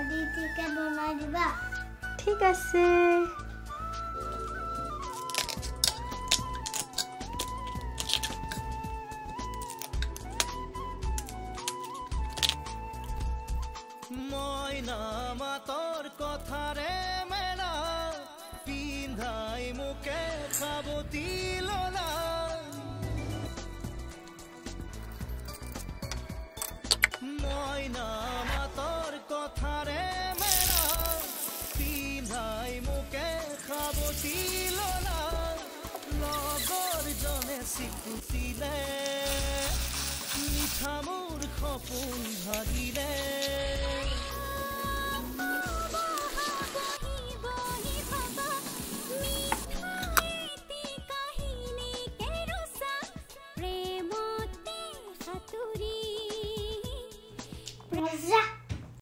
দি chicken বনাই দিবা ঠিক আছে মইনা মাতৰ কথাৰে মেলা পিন্ধাই মুকে খাবতি ললা মইনা মাতৰ কথাৰে মেলা পিন্ধাই মুকে খাবতি ললা লগৰ জনে চিকুটিলে মিঠা মোৰ সপোন ভাগিলে